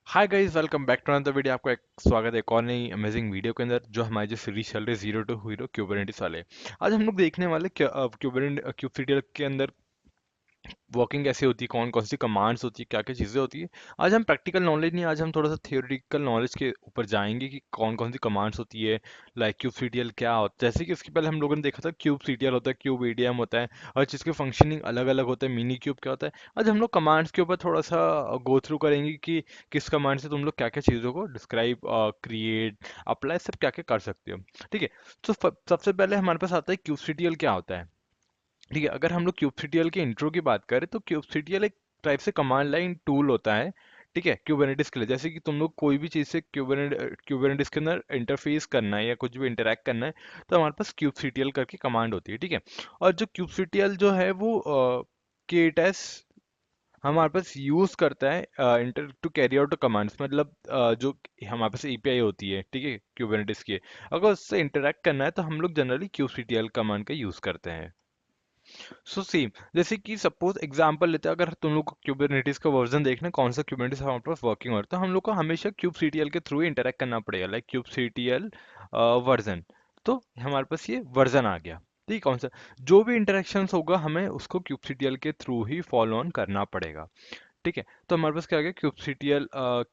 Hi guys, welcome back to another video. आपका एक स्वागत है एक और नई अमेजिंग वीडियो के अंदर, जो हमारी जो सीरीज चल रही है जीरो टू हीरो क्यूबरनेटिस वाले। आज हम लोग देखने वाले क्यूबरनेटिस के अंदर वर्किंग कैसे होती है, कौन कौन सी कमांड्स होती है, क्या क्या चीज़ें होती है। आज हम प्रैक्टिकल नॉलेज नहीं, आज हम थोड़ा सा थियोरेटिकल नॉलेज के ऊपर जाएंगे कि कौन कौन सी कमांड्स होती है। लाइक क्यूब क्या होता है, जैसे कि इसके पहले हम लोगों ने देखा था क्यूब होता है, क्यूब ईडीएम होता है। हर चीज़ के फंक्शनिंग अलग अलग होता है। मिनी क्यूब क्या होता है। आज हम लोग कमांड्स के ऊपर थोड़ा सा गो थ्रू करेंगे कि किस कमांड से तुम लोग क्या क्या चीज़ों को डिस्क्राइब, क्रिएट, अप्लाई सब क्या क्या कर सकते हो। ठीक है। तो सबसे पहले हमारे पास आता है क्यूब क्या होता है। ठीक है, अगर हम लोग kubectl के इंट्रो की बात करें तो kubectl एक टाइप से कमांड लाइन टूल होता है। ठीक है, क्यूबरनेटिस के लिए, जैसे कि तुम लोग कोई भी चीज़ से क्यूबरनेटिस के अंदर इंटरफेस करना है या कुछ भी इंटरेक्ट करना है, तो हमारे पास kubectl करके कमांड होती है। ठीक है। और जो kubectl जो है वो केटस हमारे पास यूज करता है enter to carry out commands, मतलब जो हमारे पास एपीआई होती है, ठीक है, क्यूबरनेटिस की। अगर उससे इंटरेक्ट करना है तो हम लोग जनरली kubectl कमांड का यूज करते हैं। सो सेम, जैसे कि सपोज एग्जांपल लेते हैं, अगर तुम लोग को क्यूबरनेटिस का वर्जन देखना है, कौन सा क्यूबरनेटिस हमारे पास वर्किंग हो रहा है, तो हम लोग को हमेशा kubectl के थ्रू इंटरेक्ट करना पड़ेगा, लाइक kubectl वर्जन। तो हमारे पास ये वर्जन आ गया। ठीक, कौन सा जो भी इंटरेक्शंस होगा हमें उसको kubectl के थ्रू ही फॉलो ऑन करना पड़ेगा। ठीक है, तो हमारे पास क्या आ गया, kubectl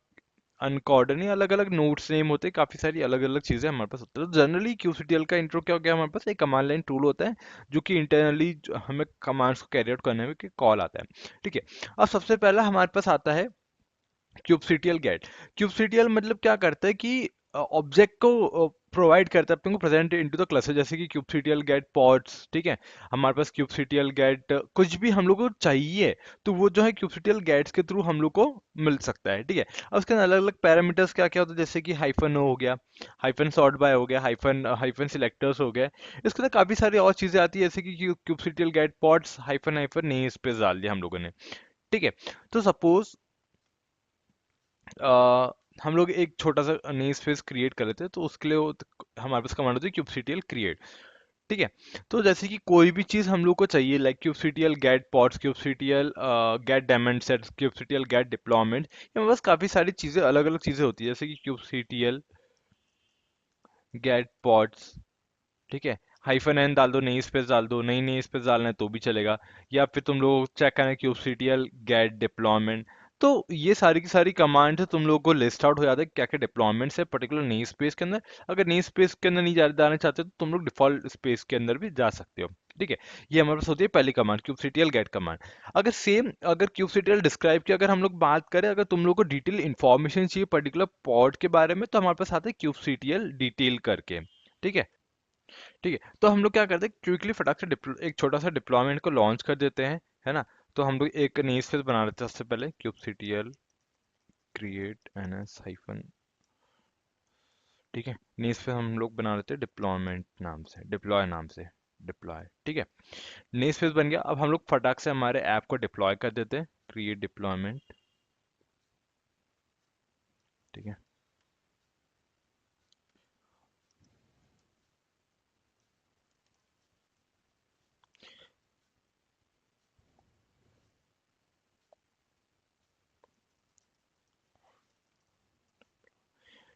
अनकॉर्डन, ये अलग अलग नोट्स नेम होते हैं, काफी सारी अलग अलग चीजें हमारे पास होती है। तो जनरली क्यूसीटीएल का इंट्रो क्या हो गया, हमारे पास एक कमांड लाइन टूल होता है जो कि इंटरनली हमें कमांड्स को कैरी आउट करने में कॉल आता है। ठीक है। अब सबसे पहला हमारे पास आता है क्यूबसीटीएल गेट। क्यूबसीटीएल मतलब क्या करता है कि ऑब्जेक्ट को प्रोवाइड करता है अपने को प्रेजेंट इनटू द क्लासेस, जैसे कि क्यूबसीटीएल गेट पॉड्स। ठीक है, हमारे पास क्यूबसीटीएल गेट कुछ भी हम लोग को चाहिए तो वो जो है क्यूबसीटीएल गेट्स के थ्रू हम लोग को मिल सकता है। ठीक है। अब उसके अलग अलग पैरामीटर्स क्या क्या होता है, जैसे कि हाइफन हो गया, हाइफन सॉर्ट बाय हो गया, हाइफन हाइफन सिलेक्टर्स हो गया। इसके अंदर काफी सारी और चीजें आती है, जैसे कि kubectl get pods hyphen hyphen namespace डाल दिया हम लोगों ने। ठीक है। तो सपोज अ, हम लोग एक छोटा सा नेम स्पेस क्रिएट कर लेते हैं, तो उसके लिए हमारे पास कमांड होती है kubectl क्रिएट। ठीक है। तो जैसे कि कोई भी चीज हम लोग को चाहिए, like kubectl get pods, kubectl get daemon sets, kubectl get deployment, ये बस काफी सारी चीजें अलग अलग चीजें होती है, जैसे कि kubectl गेट पॉड्स। ठीक है, हाइफन एन डाल दो, नई स्पेस डाल दो, नई स्पेस डालना है तो भी चलेगा। या फिर तुम लोग चेक करना है kubectl गेट डिप्लॉयमेंट। तो ये सारी की सारी कमांड है, तुम लोगों को लिस्ट आउट हो जाता है क्या क्या डिप्लॉयमेंट्स है पर्टिकुलर नई स्पेस के अंदर। अगर नई स्पेस के अंदर नहीं जाना चाहते तो तुम लोग डिफॉल्ट स्पेस के अंदर भी जा सकते हो। ठीक है, ये हमारे पास होती है पहली कमांड kubectl गेट कमांड। अगर सेम, अगर kubectl डिस्क्राइब की अगर हम लोग बात करें, अगर तुम लोग को डिटेल इन्फॉर्मेशन चाहिए पर्टिकुलर पॉड के बारे में, तो हमारे पास आता है kubectl डिटेल करके। ठीक है। ठीक है, तो हम लोग क्या करते हैं, क्विकली फटाक से एक छोटा सा डिप्लॉयमेंट को लॉन्च कर देते हैं, है ना। तो हम लोग एक नेम स्पेस बना लेते हैं सबसे पहले, kubectl क्रिएट एनएस हाइफन। ठीक है, नेम स्पेस हम लोग बना लेते हैं डिप्लॉयमेंट नाम से, डिप्लॉय नाम से, डिप्लॉय। ठीक है, नेम स्पेस बन गया। अब हम लोग फटाक से हमारे ऐप को डिप्लॉय कर देते हैं, क्रिएट डिप्लॉयमेंट। ठीक है।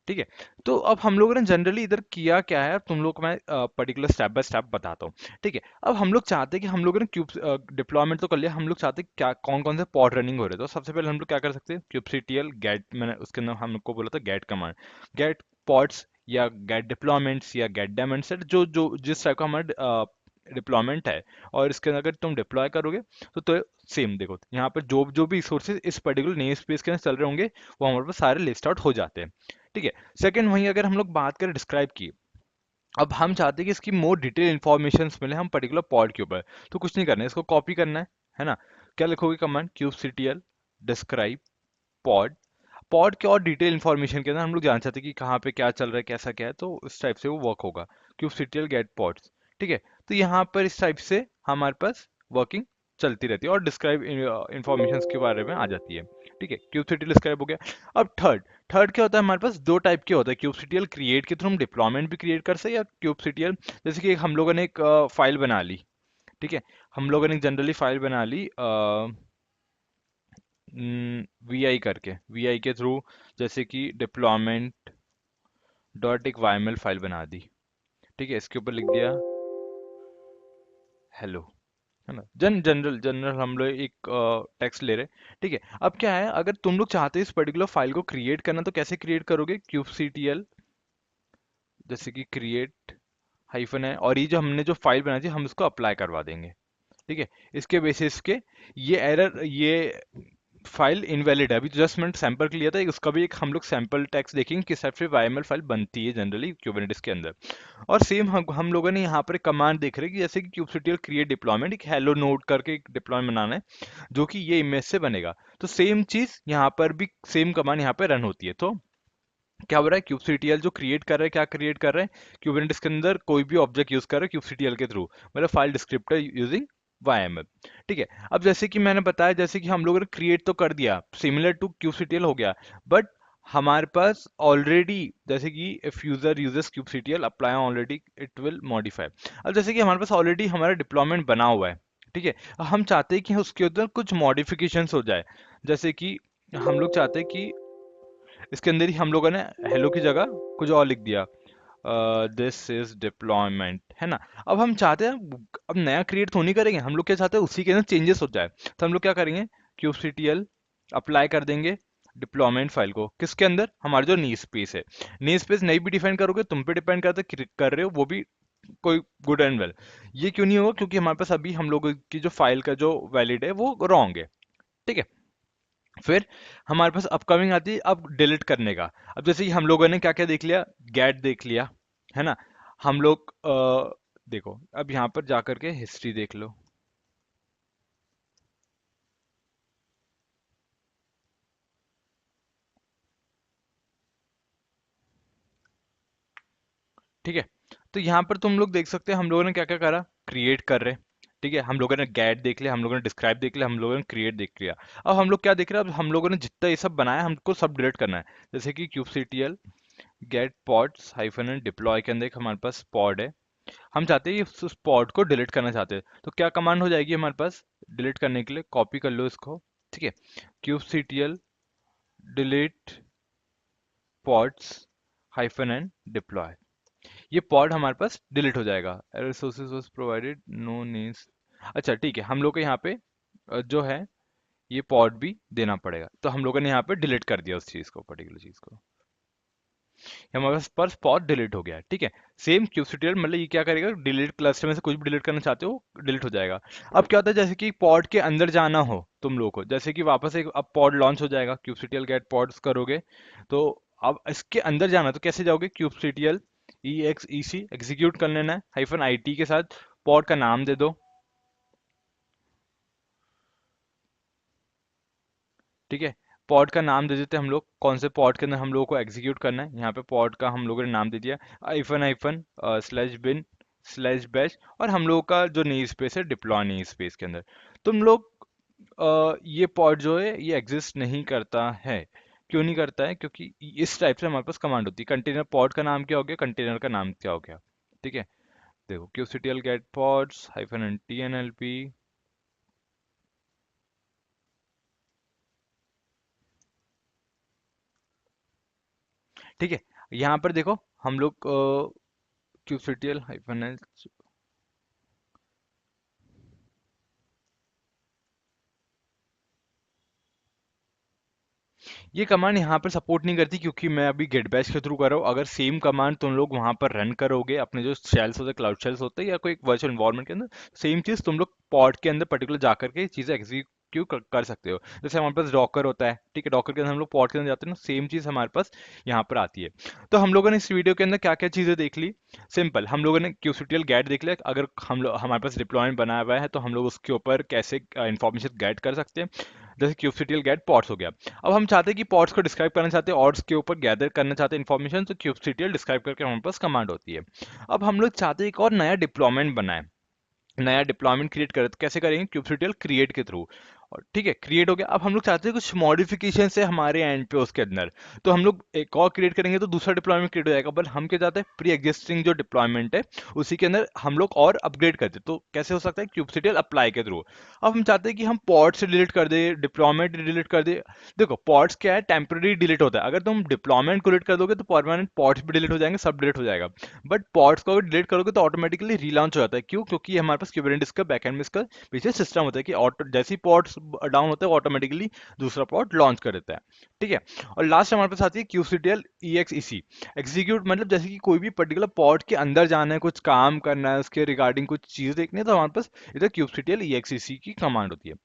ठीक है, तो अब हम लोगों ने जनरली इधर किया क्या है, तुम लोग को मैं पर्टिकुलर स्टेप बाय स्टेप बताता हूँ। ठीक है, अब हम लोग चाहते हैं कि हम लोगों ने क्यूब डिप्लॉयमेंट तो कर लिया, हम लोग चाहते हैं क्या कौन कौन से पॉड रनिंग हो रहे हैं। तो सबसे पहले हम लोग क्या कर सकते हैं, kubectl गेट, मैंने उसके अंदर हमको बोला था गेट कमांड, गेट पॉड्स या गेट डिप्लॉयमेंट्स या गेट डायमेंट सेट, जो जो जिस टाइप का हमारा डिप्लॉयमेंट है, और इसके अंदर अगर तुम डिप्लॉय करोगे तो सेम देखो यहाँ पर जो जो भी रिसोर्सेज इस पर्टिकुलर नेम स्पेस के अंदर चल रहे होंगे, वो हमारे पास सारे लिस्ट आउट हो जाते हैं। ठीक है। सेकंड, वहीं अगर हम लोग बात करें डिस्क्राइब की, अब हम चाहते हैं कि इसकी मोर डिटेल इन्फॉर्मेशन मिले हम पर्टिकुलर पॉड के ऊपर। तो कुछ नहीं करना है, इसको कॉपी करना है ना। क्या लिखोगे command, kubectl describe pod. Pod के और डिटेल इन्फॉर्मेशन के अंदर हम लोग जान चाहते हैं कि कहाँ पे क्या चल रहा है, कैसा क्या है, तो इस टाइप से वो वर्क होगा, kubectl गेट पॉड्स। ठीक है, तो यहाँ पर इस टाइप से हमारे पास वर्किंग चलती रहती है और डिस्क्राइब इंफॉर्मेशन के बारे में आ जाती है। ठीक है, kubectl डिस्क्राइब हो गया। अब थर्ड, थर्ड क्या होता है, हमारे पास दो टाइप के होता है, kubectl क्रिएट के थ्रू हम डिप्लॉयमेंट भी क्रिएट कर सकते हैं, या kubectl जैसे कि हम लोगों ने एक फाइल बना ली। ठीक है, हम लोगों ने जनरली फाइल बना ली, वी आई करके, वी आई के थ्रू, जैसे कि डिप्लॉयमेंट डॉट एक वाईएमएल फाइल बना दी। ठीक है, इसके ऊपर लिख दिया हेलो, है ना। जनरल जनरल हम लोग एक टेक्स्ट ले रहे हैं। ठीक है, अब क्या है, अगर तुम लोग चाहते हो इस पर्टिकुलर फाइल को क्रिएट करना, तो कैसे क्रिएट करोगे? क्यूबसीटीएल, जैसे कि क्रिएट हाइफन है, और ये जो हमने जो फाइल बनाई थी हम इसको अप्लाई करवा देंगे। ठीक है, इसके बेसिस के ये एरर, ये फाइल इनवैलिड है। अभी जस्ट मैंने सैंपल के लिया था, उसका भी एक हम लोग सैंपल टेक्स्ट देखेंगे किस टाइप से वाईएमएल फाइल बनती है जनरली क्यूबरनेटिस के अंदर। और सेम हम लोगों ने यहाँ पर एक कमांड देख रहे हैं कि जैसे कि kubectl क्रिएट डिप्लॉयमेंट, एक हेलो नोड करके एक डिप्लॉयमेंट बनाना है जो कि ये इमेज से बनेगा। तो सेम चीज यहाँ पर भी, सेम कमांड यहाँ पे रन होती है। तो क्या हो रहा है, kubectl जो क्रिएट कर रहा है, क्या क्रिएट कर रहा है, kubernetes के अंदर कोई भी ऑब्जेक्ट यूज कर रहा है kubectl के थ्रू, मतलब फाइल डिस्क्रिप्टर यूजिंग YML। ठीक है, अब जैसे कि मैंने बताया, जैसे कि हम लोगों ने क्रिएट तो कर दिया, सिमिलर टू kubectl हो गया, बट हमारे पास ऑलरेडी, जैसे कि if user uses kubectl apply already it will modify. अब जैसे कि हमारे पास ऑलरेडी हमारा डिप्लॉयमेंट बना हुआ है, ठीक है, हम चाहते हैं कि उसके अंदर कुछ मॉडिफिकेशंस हो जाए। जैसे कि हम लोग चाहते हैं कि इसके अंदर ही हम लोगों ने हेलो की जगह कुछ और लिख दिया, दिस इज डिप्लॉयमेंट, है ना। अब हम चाहते हैं, अब नया क्रिएट तो नहीं करेंगे, हम लोग क्या चाहते हैं, उसी के अंदर चेंजेस हो जाए। तो हम लोग क्या करेंगे, kubectl अप्लाई कर देंगे डिप्लॉयमेंट फाइल को, किसके अंदर, हमारा जो नी स्पेस है। नी स्पेस नहीं भी डिफाइन करोगे, तुम पे डिपेंड करते कर रहे हो वो भी कोई गुड एंड वेल। ये क्यों नहीं होगा, क्योंकि हमारे पास अभी हम लोगों की जो फाइल का जो वैलिड है वो रॉन्ग है। ठीक है, फिर हमारे पास अपकमिंग आती है अब डिलीट करने का। अब जैसे कि हम लोगों ने क्या क्या देख लिया, गेट देख लिया, है ना। हम लोग देखो, अब यहाँ पर जाकर के हिस्ट्री देख लो। ठीक है, तो यहाँ पर तुम लोग देख सकते हैं हम लोगों ने क्या क्या करा, क्रिएट कर रहे हैं। ठीक है, हम लोगों ने गेट देख लिया, हम लोगों ने डिस्क्राइब देख लिया, हम लोगों ने क्रिएट देख लिया। अब हम लोग क्या देख रहे हैं, अब हम लोगों ने जितना ये सब बनाया हमको सब डिलीट करना है। जैसे कि kubectl get pods hyphen and deploy के अंदर एक हमारे पास पॉड है, हम चाहते हैं उस पॉड को डिलीट करना चाहते हैं, तो क्या कमांड हो जाएगी हमारे पास डिलीट करने के लिए, कॉपी कर लो इसको। ठीक है, kubectl delete pods hyphen and deploy, ये पॉड हमारे पास डिलीट हो जाएगा। Resources was provided no needs. अच्छा ठीक है, हम लोग को यहाँ पे जो है ये पॉड भी देना पड़ेगा, तो हम लोगों ने यहाँ पे डिलीट कर दिया उस चीज को, पर्टिकुलर चीज को, हमारे पास स्पॉट डिलीट हो गया है। ठीक है, सेम क्यूबसीटीएल मतलब ये क्या करेगा, डिलीट क्लस्टर में से कुछ भी डिलीट करना चाहते हो डिलीट हो जाएगा। अब क्या होता है, जैसे कि पॉड के अंदर जाना हो तुम लोगों को, जैसे कि वापस एक अब पॉड लॉन्च हो जाएगा, क्यूबसीटीएल गेट पॉड्स करोगे, तो अब इसके अंदर जाना, तो कैसे जाओगे, क्यूबसीटीएल ई एक्स ई सी एग्जीक्यूट कर लेना है, हाइफन आई टी के साथ पॉड का नाम दे दो। ठीक है, पॉड का नाम दे देते हैं हम लोग, कौन से पॉड के अंदर हम लोगों को एग्जीक्यूट करना है, यहाँ पे पॉड का हम लोगों ने नाम दे दिया hyphen hyphen slash bin slash bash, और हम लोगों का जो नी स्पेस है डिप्लॉय नी स्पेस के अंदर। तुम लोग ये पॉड जो है ये एग्जिस्ट नहीं करता है, क्यों नहीं करता है, क्योंकि इस टाइप से हमारे पास कमांड होती है, कंटेनर पॉड का नाम क्या हो गया, कंटेनर का नाम क्या हो गया। ठीक है, देखो kubectl get pods hyphen N T N L P. ठीक है, यहाँ पर देखो हम लोग kubectl हाइफन एल, ये कमांड यहाँ पर सपोर्ट नहीं करती, क्योंकि मैं अभी गेट बैच के थ्रू कर रहा हूँ। अगर सेम कमांड तुम लोग वहां पर रन करोगे अपने जो शेल्स होते हैं, क्लाउड शेल्स होते हैं, या कोई वर्चुअल एनवायरनमेंट के अंदर, सेम चीज तुम लोग पॉड के अंदर पर्टिकुलर जाकर के चीजें एग्जीक्यूट कर सकते हो। जैसे हमारे पास डॉकर होता है, ठीक है, डॉकर के अंदर हम लोग पॉड के अंदर जाते हैं ना, सेम चीज हमारे पास यहाँ पर आती है। तो हम लोगों ने इस वीडियो के अंदर क्या क्या चीजें देख ली, सिंपल, हम लोगों ने kubectl गेट देख लिया, अगर हम लोग हमारे पास डिप्लॉयमेंट बनाया हुआ है तो हम लोग उसके ऊपर कैसे इंफॉर्मेशन गेट कर सकते हैं। जैसे kubectl गेट पॉड्स हो गया, अब हम चाहते हैं कि पॉड्स को डिस्क्राइब करना चाहते हैं, ऑड्स के ऊपर गैदर करना चाहते हैं इन्फॉर्मेशन, तो kubectl डिस्क्राइब करके हमारे पास कमांड होती है। अब हम लोग चाहते हैं एक और नया डिप्लॉयमेंट बनाए, नया डिप्लॉयमेंट क्रिएट करें, तो कैसे करेंगे, kubectl क्रिएट के थ्रू। और ठीक है, क्रिएट हो गया। अब हम लोग चाहते हैं कुछ मॉडिफिकेशन से हमारे एंड पे उसके अंदर, तो हम लोग एक और क्रिएट करेंगे तो दूसरा डिप्लॉयमेंट क्रिएट हो जाएगा। बट हम क्या चाहते हैं, प्री एग्जिस्टिंग जो डिप्लॉयमेंट है उसी के अंदर हम लोग और अपग्रेड करते हैं। तो कैसे हो सकता है, kubectl अप्लाई के थ्रू। अब हम चाहते हैं कि हम पॉड से डिलीट कर दे, डिप्लॉयमेंट डिलीट कर दे। देखो पॉड्स क्या है, टेम्पररी डिलीट होता है। अगर तुम डिप्लॉयमेंट को डिलीट कर दोगे तो परमानेंट पॉड्स भी डिलीट हो जाएंगे, सब डिलीट हो जाएगा। बट पॉड्स को अगर डिलीट करोगे तो ऑटोमेटिकली रीलॉन्च हो जाता है। क्यों? क्योंकि हमारे पास कुबरनेटिस का बैकएंड में इसका पीछे सिस्टम होता है कि ऑटो जैसे ही पॉड्स डाउन होता है ऑटोमेटिकली दूसरा पॉड लॉन्च कर देता है। ठीक है। और लास्ट हमारे पास आती है kubectl exec। एग्जीक्यूट मतलब जैसे कि कोई भी पर्टिकुलर पॉड के अंदर जाना है, कुछ काम करना है, उसके रिगार्डिंग कुछ चीज देखनी है, तो हमारे पास इधर kubectl exec की कमांड होती है।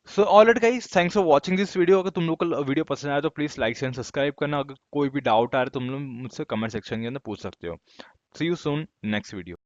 So alright guys, thanks for watching this video. अगर तुम लोग को वीडियो पसंद आया तो प्लीज लाइक एंड सब्सक्राइब करना। अगर कोई भी डाउट आ रहा है तो तुम लोग मुझसे कमेंट सेक्शन के अंदर पूछ सकते हो। सी यू सून नेक्स्ट वीडियो।